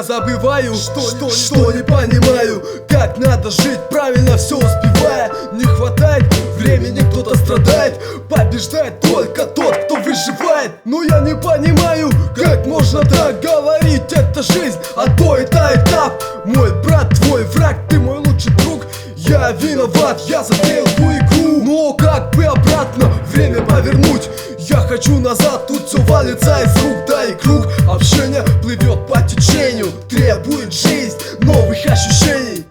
я забываю, что не понимаю, как надо жить, правильно все успевая. Не хватает времени, кто-то страдает, побеждает только тот, кто выживает. Но я не понимаю, как можно так говорить, это жизнь, а то это этап. Мой брат, твой враг, ты мой лучший друг. Я виноват, я затеял ту игру. Но как бы обратно время повернуть? Я хочу назад, тут все валится из рук. Да и круг общения плывет по течению, требует жизнь новых ощущений.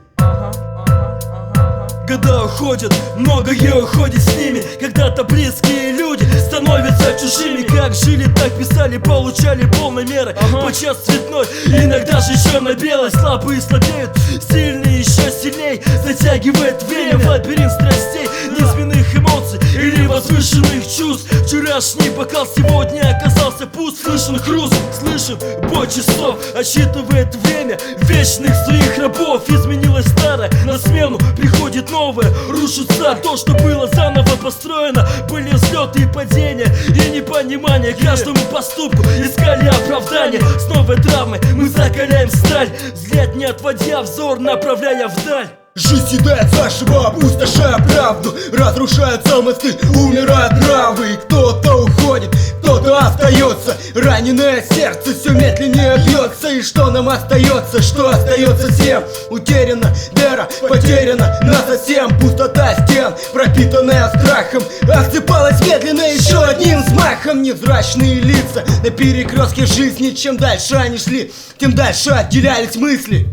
Года уходят, многое уходит с ними. Когда-то близкие люди становятся чужими. Как жили, так писали, получали полной меры. Подчас цветной, иногда же черно-белой. Слабые слабеют, сильные еще сильней. Затягивает время в лабиринт страстей, низменных эмоций или возвышенных чувств. Вчерашний бокал сегодня оказался пуст. Слышен хруст, слышен бой часов, отсчитывает время вечных своих рабов. Изменилось старое, на смену приходит новое. Рушится то, что было заново построено. Были взлеты и падения и непонимание. Каждому поступку искали оправдание. С новой травмой мы закаляем сталь, взгляд не отводя взор, направляя вдаль. Жизнь съедает заживо, опустошая правду. Разрушаются мосты, умирают нравы. Кто-то уходит, кто-то остается. Раненое сердце все медленнее бьется. И что нам остается, что остается всем? Утеряна вера, потеряна насовсем. Пустота стен, пропитанная страхом, осыпалась медленно еще одним взмахом. Невзрачные лица на перекрестке жизни. Чем дальше они шли, тем дальше отделялись мысли.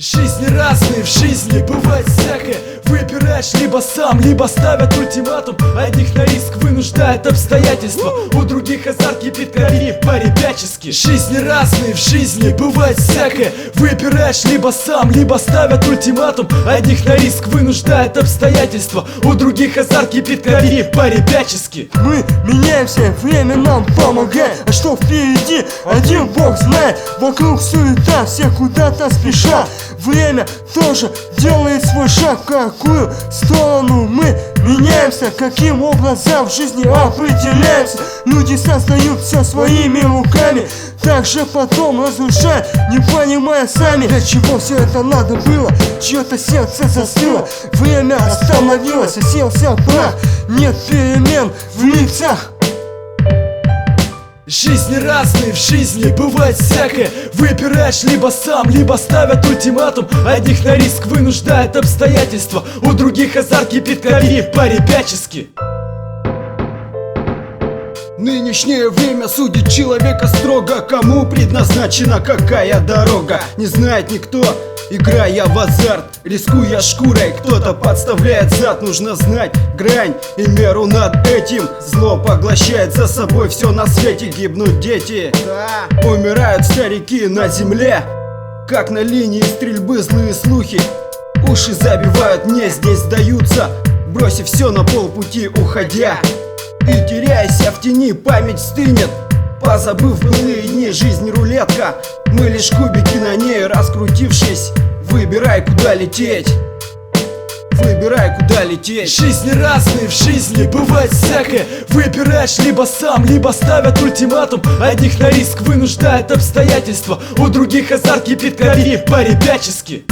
Жизни разные, в жизни бывает всякое. Выбираешь либо сам, либо ставят ультиматум. Одних на риск вынуждает обстоятельства, у других азарт кипит крови по-ребячески. Жизни разные, в жизни бывает всякое. Выбираешь либо сам, либо ставят ультиматум. Одних на риск вынуждает обстоятельства, у других азарт кипит крови по-ребячески. Мы меняемся, время нам помогает. А что впереди, один бог знает. Вокруг суета, все куда-то спешат. Время тоже делает свой шаг. В какую сторону мы меняемся, каким образом в жизни определяемся. Люди создают все своими руками, также потом разрушают, не понимая сами, для чего все это надо было. Чье-то сердце застыло, время остановилось, оселся прах. Нет перемен в лицах. Жизни разные, в жизни бывает всякое. Выбираешь либо сам, либо ставят ультиматум. Одних на риск вынуждает обстоятельства, у других азарт кипит крови по-ребячески. Нынешнее время судит человека строго. Кому предназначена какая дорога, не знает никто, играя в азарт, рискуя шкурой. Кто-то подставляет зад, нужно знать грань и меру над этим. Зло поглощает за собой все на свете. Гибнут дети, умирают старики на земле. Как на линии стрельбы злые слухи уши забивают, мне здесь сдаются, бросив все на полпути уходя. И теряясь в тени, память стынет, позабыв былые дни. Жизнь рулетка, мы лишь кубики на ней, раскрутившись. Выбирай, куда лететь, выбирай, куда лететь. Жизни разные, в жизни бывает всякое. Выбираешь либо сам, либо ставят ультиматум. Одних на риск вынуждает обстоятельства, у других азарт кипит крови по-ребячески.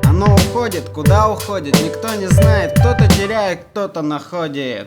Оно уходит, куда уходит, никто не знает. Кто-то теряет, кто-то находит.